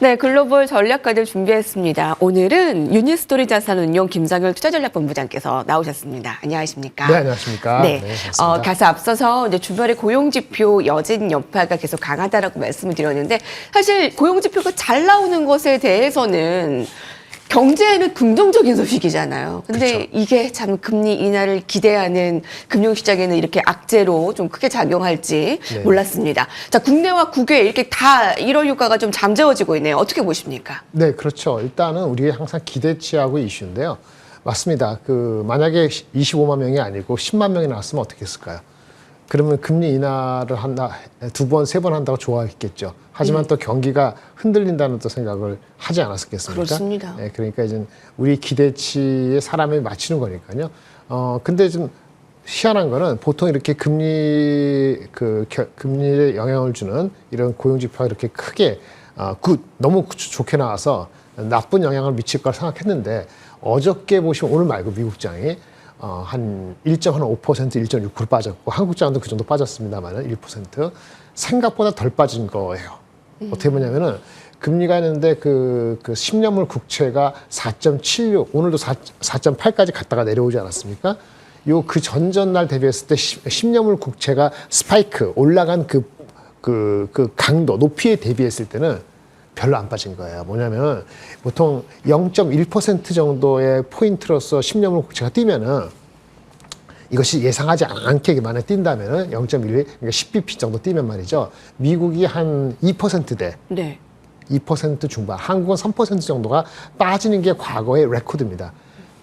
네, 글로벌 전략가들 준비했습니다. 오늘은 유니스토리 자산운용 김상열 투자전략본부장께서 나오셨습니다. 안녕하십니까? 네, 안녕하십니까? 네, 반갑습니다. 가서 앞서서 이제 주변의 고용지표 여진 여파가 계속 강하다라고 말씀을 드렸는데 사실 고용지표가 잘 나오는 것에 대해서는 경제에는 긍정적인 소식이잖아요. 근데 그렇죠. 이게 참 금리 인하를 기대하는 금융시장에는 이렇게 악재로 좀 크게 작용할지 네. 몰랐습니다. 자, 국내와 국외 이렇게 다 이런 효과가 좀 잠재워지고 있네요. 어떻게 보십니까? 네, 그렇죠. 일단은 우리 항상 기대치하고 이슈인데요. 맞습니다. 만약에 25만 명이 아니고 10만 명이 나왔으면 어떻게 했을까요? 그러면 금리 인하를 한다, 2번, 3번 한다고 좋아했겠죠. 하지만 또 경기가 흔들린다는 또 생각을 하지 않았겠습니까? 그렇습니다. 네, 그러니까 이제 우리 기대치에 사람이 맞추는 거니까요. 근데 좀 희한한 거는 보통 이렇게 금리에 영향을 주는 이런 고용지표가 이렇게 크게 너무 좋게 나와서 나쁜 영향을 미칠 걸 생각했는데 어저께 보시면 오늘 말고 미국장이 한 1.5%, 1.6% 빠졌고 한국장도 그 정도 빠졌습니다만 1% 생각보다 덜 빠진 거예요. 어떻게 보냐면은 금리가 있는데 그 10년물 국채가 4.76 오늘도 4.8까지 갔다가 내려오지 않았습니까? 그 전전날 대비했을 때 10년물 국채가 스파이크 올라간 그 강도 높이에 대비했을 때는 별로 안 빠진 거예요. 뭐냐면 보통 0.1% 정도의 포인트로서 10년물 국채가 뛰면은 이것이 예상하지 않게 만에 뛴다면은 0.1, 그러니까 10bp 정도 뛰면 말이죠. 미국이 한 2%대. 네. 2% 중반, 한국은 3% 정도가 빠지는 게 과거의 레코드입니다.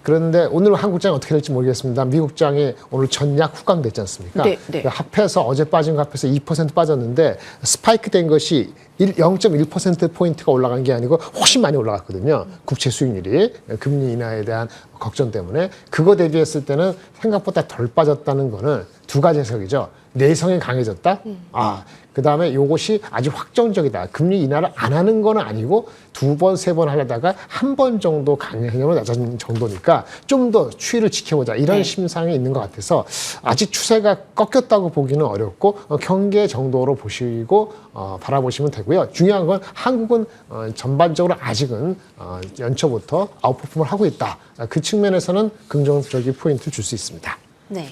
그런데 오늘 한국장이 어떻게 될지 모르겠습니다. 미국장이 오늘 전약 후강됐지 않습니까? 네, 네. 합해서 어제 빠진 거 합해서 2% 빠졌는데 스파이크 된 것이 0.1%포인트가 올라간 게 아니고 훨씬 많이 올라갔거든요. 국채 수익률이 금리 인하에 대한 걱정 때문에 그거 대비했을 때는 생각보다 덜 빠졌다는 거는 두 가지 해석이죠. 내성이 강해졌다. 그다음에 이것이 아주 확정적이다. 금리 인하를 안 하는 건 아니고 2번, 3번 하려다가 한 번 정도 강력함을 낮아진 정도니까 좀 더 추이를 지켜보자. 이런 심상이 있는 것 같아서 아직 추세가 꺾였다고 보기는 어렵고 경계 정도로 보시고 바라보시면 되고요. 중요한 건 한국은 전반적으로 아직은 연초부터 아웃퍼폼을 하고 있다. 그 측면에서는 긍정적인 포인트를 줄 수 있습니다. 네.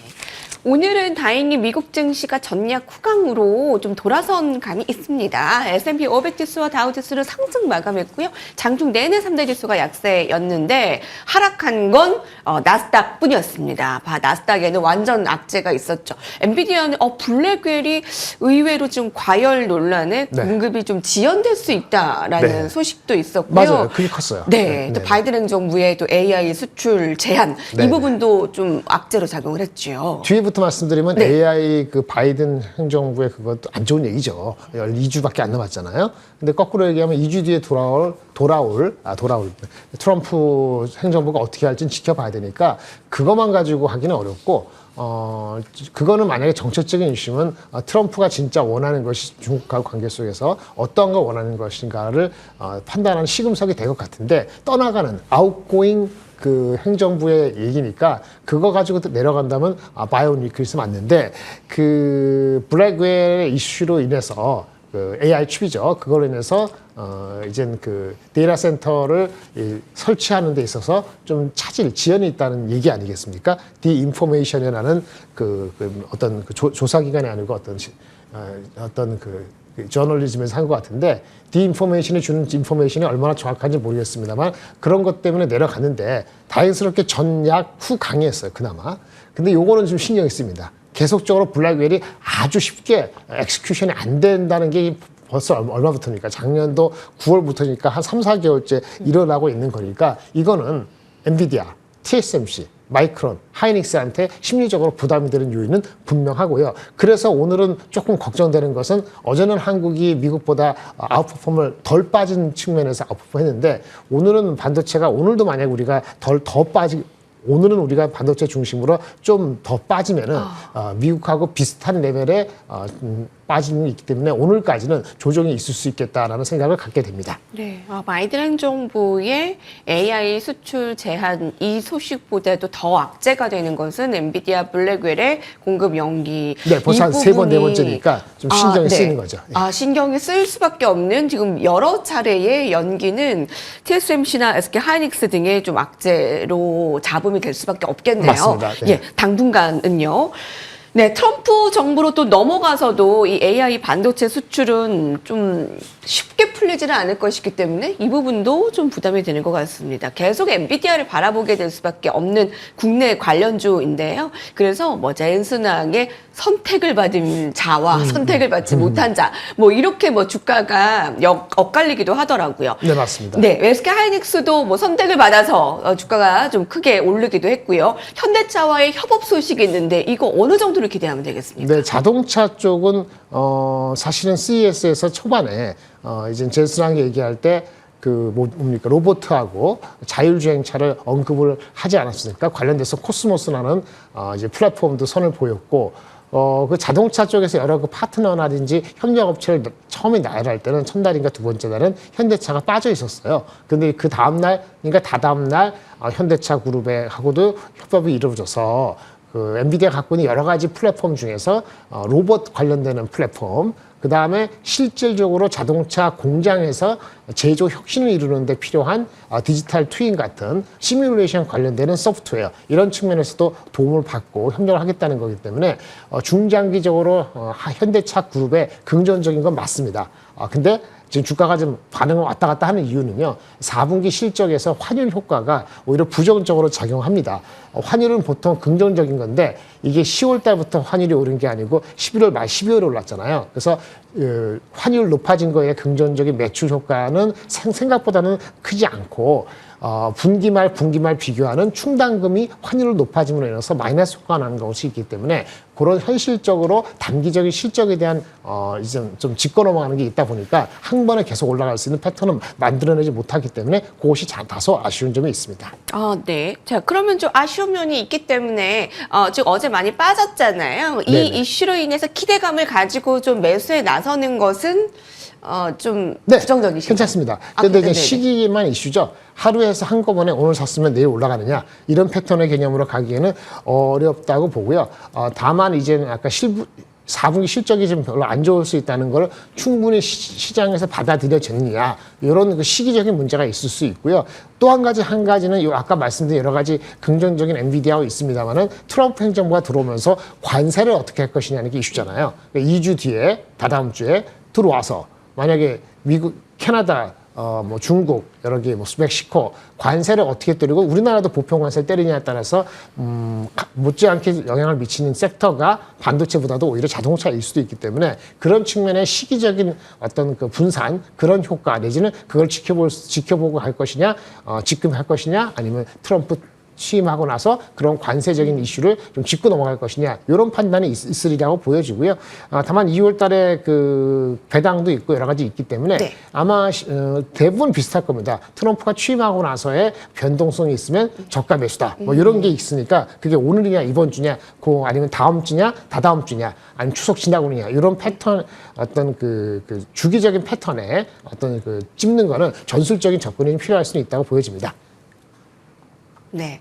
오늘은 다행히 미국 증시가 전약 후강으로 좀 돌아선 감이 있습니다. S&P 500 지수와 다우 지수를 상승 마감했고요. 장중 내내 3대 지수가 약세였는데 하락한 건 나스닥 뿐이었습니다. 나스닥에는 완전 악재가 있었죠. 엔비디아는 블랙웰이 의외로 좀 과열 논란에 공급이 좀 지연될 수 있다라는 소식도 있었고요. 맞아요. 그게 컸어요. 네. 또 바이든 행정부의 또 AI 수출 제한 이 부분도 좀 악재로 작용을 했죠. 뒤에부터 말씀드리면 AI 바이든 행정부의 그것도 안 좋은 얘기죠. 2주밖에 안 남았잖아요. 근데 거꾸로 얘기하면 2주 뒤에 돌아올 트럼프 행정부가 어떻게 할지는 지켜봐야 되니까 그것만 가지고 하기는 어렵고 그거는 만약에 정책적인 이슈면 트럼프가 진짜 원하는 것이 중국과 관계 속에서 어떤 걸 원하는 것인가를 판단하는 시금석이 될 것 같은데 떠나가는 아웃고잉 행정부의 얘기니까 그거 가지고 내려간다면 바이오니클스 맞는데 블랙웰의 이슈로 인해서 AI 칩이죠. 그걸로 인해서 이젠 데이터 센터를 설치하는 데 있어서 좀 지연이 있다는 얘기 아니겠습니까? 디인포메이션이라는 어떤 조사기관이 아니고 어떤 저널리즘에서 한 것 같은데 디인포메이션이 주는 인포메이션이 얼마나 정확한지 모르겠습니다만 그런 것 때문에 내려갔는데 다행스럽게 전약 후 강했어요. 그나마. 근데 요거는 좀 신경이 씁니다. 계속적으로 블랙웰이 아주 쉽게 엑스큐션이 안 된다는 게 벌써 얼마부터입니까? 작년도 9월부터니까 한 3, 4개월째 일어나고 있는 거니까 이거는 엔비디아, TSMC, 마이크론, 하이닉스한테 심리적으로 부담이 되는 요인은 분명하고요. 그래서 오늘은 조금 걱정되는 것은 어제는 한국이 미국보다 아웃퍼폼을 덜 빠진 측면에서 아웃퍼폼 했는데 오늘은 반도체가 오늘도 만약 우리가 오늘은 우리가 반도체 중심으로 좀 더 빠지면은 미국하고 비슷한 레벨의 빠지는 게 있기 때문에 오늘까지는 조정이 있을 수 있겠다라는 생각을 갖게 됩니다. 네, 바이든 행정부의 AI 수출 제한 이 소식보다도 더 악재가 되는 것은 엔비디아 블랙웰의 공급 연기. 네, 벌써 한 세 번, 네 번째니까 좀 신경이 네. 쓰이는 거죠. 예. 신경이 쓰일 수밖에 없는 지금 여러 차례의 연기는 TSMC나 SK 하이닉스 등의 좀 악재로 잡음이 될 수밖에 없겠네요. 맞습니다. 네. 예, 당분간은요. 네, 트럼프 정부로 또 넘어가서도 이 AI 반도체 수출은 좀 쉽게 풀리지는 않을 것이기 때문에 이 부분도 좀 부담이 되는 것 같습니다. 계속 엔비디아를 바라보게 될 수밖에 없는 국내 관련주인데요. 그래서 뭐 제인스낭의 선택을 받은 자와 선택을 받지 못한 자, 뭐 이렇게 뭐 주가가 엇갈리기도 하더라고요. 네, 맞습니다. 네, SK 하이닉스도 뭐 선택을 받아서 주가가 좀 크게 오르기도 했고요. 현대차와의 협업 소식이 있는데 이거 어느 정도로 기대하면 되겠습니까? 네, 자동차 쪽은 사실은 CES에서 초반에 이제 제스랑 얘기할 때 뭡니까 로봇하고 자율주행차를 언급을 하지 않았습니까? 관련돼서 코스모스라는 이제 플랫폼도 선을 보였고 그 자동차 쪽에서 여러 그 파트너라든지 협력업체를 처음에 나열할 때는 첫날인가 두 번째 날은 현대차가 빠져 있었어요. 근데 그 다음날, 그러니까 다다음날 현대차 그룹에 하고도 협업이 이루어져서 그 엔비디아 갖고 있는 여러 가지 플랫폼 중에서 로봇 관련되는 플랫폼, 그 다음에 실질적으로 자동차 공장에서 제조 혁신을 이루는 데 필요한 디지털 트윈 같은 시뮬레이션 관련되는 소프트웨어, 이런 측면에서도 도움을 받고 협력을 하겠다는 거기 때문에 중장기적으로 현대차 그룹에 긍정적인 건 맞습니다. 근데 지금 주가가 좀 반응을 왔다 갔다 하는 이유는요, 4분기 실적에서 환율 효과가 오히려 부정적으로 작용합니다. 환율은 보통 긍정적인 건데 이게 10월 달부터 환율이 오른 게 아니고 11월 말 12월에 올랐잖아요. 그래서 환율 높아진 거에 긍정적인 매출 효과는 생각보다는 크지 않고 분기말 비교하는 충당금이 환율을 높아짐으로 인해서 마이너스 효과가 나는 것이 있기 때문에 그런 현실적으로 단기적인 실적에 대한 이제 좀 짚고 넘어가는 게 있다 보니까 한 번에 계속 올라갈 수 있는 패턴은 만들어내지 못하기 때문에 그것이 다소 아쉬운 점이 있습니다. 네. 자, 그러면 좀 아쉬운 면이 있기 때문에 즉 어제 많이 빠졌잖아요. 이 네네. 이슈로 인해서 기대감을 가지고 좀 매수에 나서는 것은 좀 네, 부정적이신가요? 괜찮습니다. 그런데 이제 네네네. 시기만 이슈죠. 하루에서 한꺼번에 오늘 샀으면 내일 올라가느냐, 이런 패턴의 개념으로 가기에는 어렵다고 보고요. 다만 이제는 아까 4분기 실적이 좀 별로 안 좋을 수 있다는 걸 충분히 시장에서 받아들여졌느냐, 이런 그 시기적인 문제가 있을 수 있고요. 또 한 가지는 아까 말씀드린 여러 가지 긍정적인 엔비디아가 있습니다만은 트럼프 행정부가 들어오면서 관세를 어떻게 할 것이냐는 게 이슈잖아요. 그러니까 2주 뒤에, 다다음 주에 들어와서 만약에 미국, 캐나다, 뭐 중국, 여러 개, 뭐 멕시코 관세를 어떻게 때리고 우리나라도 보편 관세를 때리냐에 따라서 못지않게 영향을 미치는 섹터가 반도체보다도 오히려 자동차일 수도 있기 때문에 그런 측면의 시기적인 어떤 그 분산, 그런 효과 내지는 그걸 지켜보고 할 것이냐, 지금 할 것이냐, 아니면 트럼프 취임하고 나서 그런 관세적인 이슈를 좀 짚고 넘어갈 것이냐, 이런 판단이 있으리라고 보여지고요. 다만 2월 달에 그 배당도 있고 여러 가지 있기 때문에 네. 아마 대부분 비슷할 겁니다. 트럼프가 취임하고 나서의 변동성이 있으면 저가 매수다, 뭐 이런 게 있으니까 그게 오늘이냐 이번 주냐, 아니면 다음 주냐 다다음 주냐, 아니면 추석 지나고느냐, 이런 패턴, 어떤 그 주기적인 패턴에 어떤 그 찝는 거는 전술적인 접근이 필요할 수는 있다고 보여집니다. 네.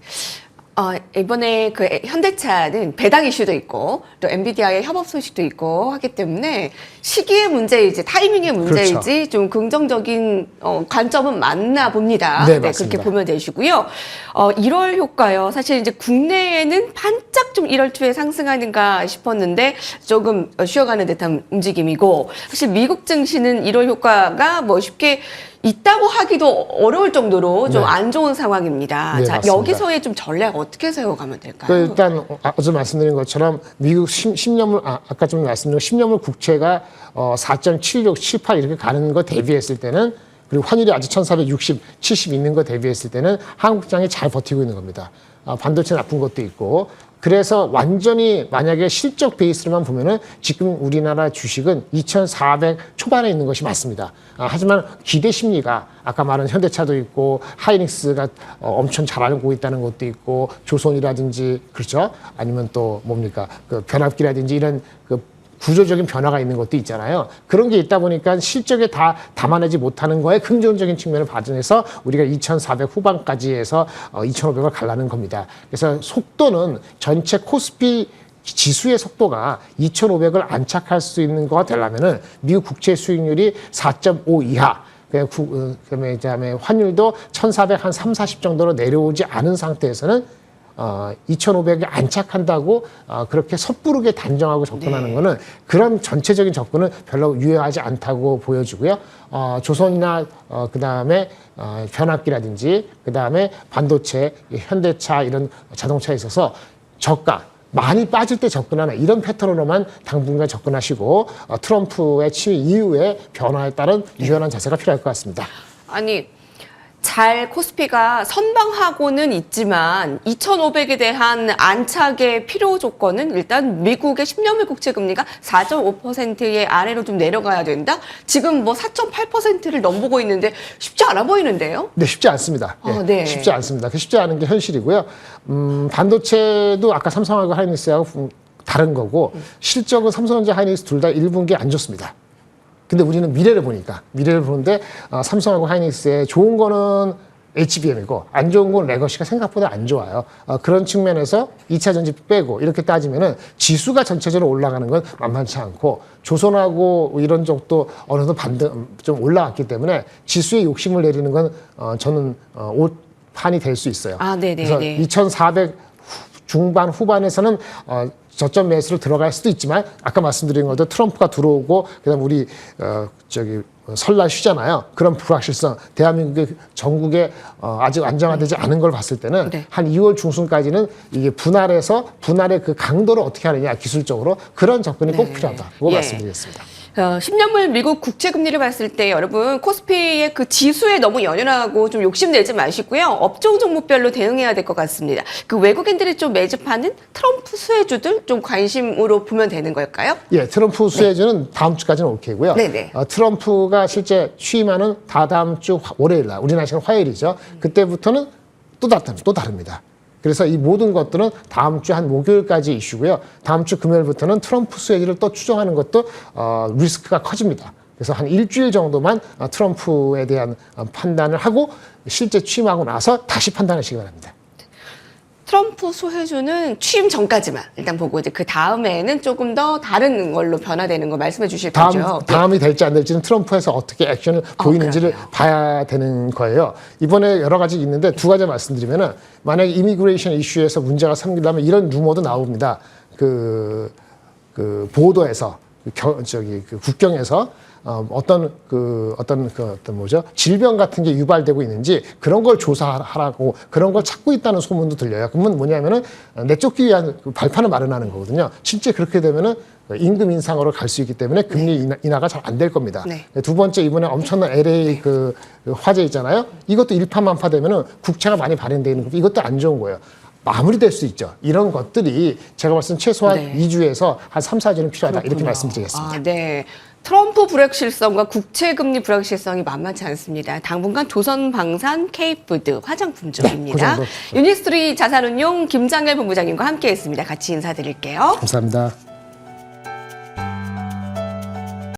이번에 그 현대차는 배당 이슈도 있고 또 엔비디아의 협업 소식도 있고 하기 때문에 시기의 문제이지 타이밍의 문제이지 그렇죠. 좀 긍정적인 관점은 맞나 봅니다. 네, 그렇게 맞습니다. 보면 되시고요. 1월 효과요. 사실 이제 국내에는 반짝 좀 1월 초에 상승하는가 싶었는데 조금 쉬어가는 듯한 움직임이고, 사실 미국 증시는 1월 효과가 뭐 쉽게 있다고 하기도 어려울 정도로 좀 네. 안 좋은 상황입니다. 네, 자, 맞습니다. 여기서의 좀 전략 어떻게 세워가면 될까요? 일단 어제 말씀드린 것처럼 미국 10년물 아까 좀 말씀드린 10년물 국채가 4.76, 78 이렇게 가는 거 대비했을 때는, 그리고 환율이 아직 1,460, 70 있는 거 대비했을 때는 한국장이 잘 버티고 있는 겁니다. 반도체 나쁜 것도 있고. 그래서 완전히 만약에 실적 베이스로만 보면은 지금 우리나라 주식은 2,400 초반에 있는 것이 맞습니다. 하지만 기대 심리가 아까 말한 현대차도 있고 하이닉스가 엄청 잘하고 있다는 것도 있고 조선이라든지, 그렇죠? 아니면 또 뭡니까? 그 변압기라든지 이런 그 구조적인 변화가 있는 것도 있잖아요. 그런 게 있다 보니까 실적에 다 담아내지 못하는 거에 긍정적인 측면을 발전해서 우리가 2,400 후반까지 해서 2,500을 가려는 겁니다. 그래서 속도는 전체 코스피 지수의 속도가 2,500을 안착할 수 있는 거가 되려면은 미국 국채 수익률이 4.5 이하, 그다음에 환율도 1,400 한 3, 40 정도로 내려오지 않은 상태에서는 2,500에 안착한다고 그렇게 섣부르게 단정하고 접근하는 거는 그런 전체적인 접근은 별로 유효하지 않다고 보여지고요. 조선이나 그다음에 변압기라든지 그다음에 반도체, 현대차 이런 자동차에 있어서 저가 많이 빠질 때 접근하는 이런 패턴으로만 당분간 접근하시고 트럼프의 취임 이후에 변화에 따른 유연한 자세가 필요할 것 같습니다. 아니, 잘 코스피가 선방하고는 있지만 2,500에 대한 안착의 필요 조건은 일단 미국의 10년물 국채 금리가 4.5%의 아래로 좀 내려가야 된다. 지금 뭐 4.8%를 넘보고 있는데 쉽지 않아 보이는데요? 네, 쉽지 않습니다. 예, 네. 쉽지 않습니다. 쉽지 않은 게 현실이고요. 반도체도 아까 삼성하고 하이닉스하고 다른 거고 실적은 삼성전자, 하이닉스 둘 다 1분기 안 좋습니다. 근데 우리는 미래를 보는데 삼성하고 하이닉스의 좋은 거는 HBM이고 안 좋은 건 레거시가 생각보다 안 좋아요. 그런 측면에서 2차 전지 빼고 이렇게 따지면은 지수가 전체적으로 올라가는 건 만만치 않고 조선하고 이런 쪽도 어느 정도 좀 올라왔기 때문에 지수에 욕심을 내리는 건 저는 판이 될 수 있어요. 그래서 2,400 중반 후반에서는 저점 매수로 들어갈 수도 있지만 아까 말씀드린 것도 트럼프가 들어오고 그다음 우리 설날 쉬잖아요. 그런 불확실성 대한민국의 전국에 아직 안정화되지 않은 걸 봤을 때는 한 2월 중순까지는 이게 분할의 그 강도를 어떻게 하느냐 기술적으로 그런 접근이 꼭 필요하다고 말씀드리겠습니다. 10년물 미국 국채 금리를 봤을 때 여러분 코스피의 그 지수에 너무 연연하고 좀 욕심내지 마시고요. 업종 종목별로 대응해야 될 것 같습니다. 그 외국인들이 좀 매집하는 트럼프 수혜주들 좀 관심으로 보면 되는 걸까요? 예, 트럼프 수혜주는 다음 주까지는 오케이고요. 트럼프가 실제 취임하는 다다음 주 월요일 날 우리나라 시간 화요일이죠. 그때부터는 또 다릅니다. 그래서 이 모든 것들은 다음 주 한 목요일까지 이슈고요. 다음 주 금요일부터는 트럼프 수혜주를 또 추정하는 것도 리스크가 커집니다. 그래서 한 일주일 정도만 트럼프에 대한 판단을 하고 실제 취임하고 나서 다시 판단하시기 바랍니다. 트럼프 수혜주는 취임 전까지만 일단 보고 이제 그 다음에는 조금 더 다른 걸로 변화되는 거 말씀해 주실 거죠. 다음이 될지 안 될지는 트럼프에서 어떻게 액션을 보이는지를 봐야 되는 거예요. 이번에 여러 가지 있는데 두 가지 말씀드리면은 만약에 이미그레이션 이슈에서 문제가 생기려면 이런 루머도 나옵니다. 그 보도에서 국경에서 어떤 질병 같은 게 유발되고 있는지 그런 걸 조사하라고 그런 걸 찾고 있다는 소문도 들려요. 그러면 뭐냐면은 내쫓기 위한 발판을 마련하는 거거든요. 실제 그렇게 되면은 임금 인상으로 갈 수 있기 때문에 금리 인하가 잘 안 될 겁니다. 두 번째 이번에 엄청난 LA 그 화재 있잖아요. 이것도 일파만파 되면은 국채가 많이 발행되어 있는 거 이것도 안 좋은 거예요. 마무리될 수 있죠. 이런 것들이 제가 봤을 때 최소한 2주에서 한 3, 4주는 필요하다. 이렇게 말씀드리겠습니다. 트럼프 불확실성과 국채금리 불확실성이 만만치 않습니다. 당분간 조선방산, K푸드, 화장품 쪽입니다. 유니스트리 자산운용 김장렬 본부장님과 함께했습니다. 같이 인사드릴게요. 감사합니다.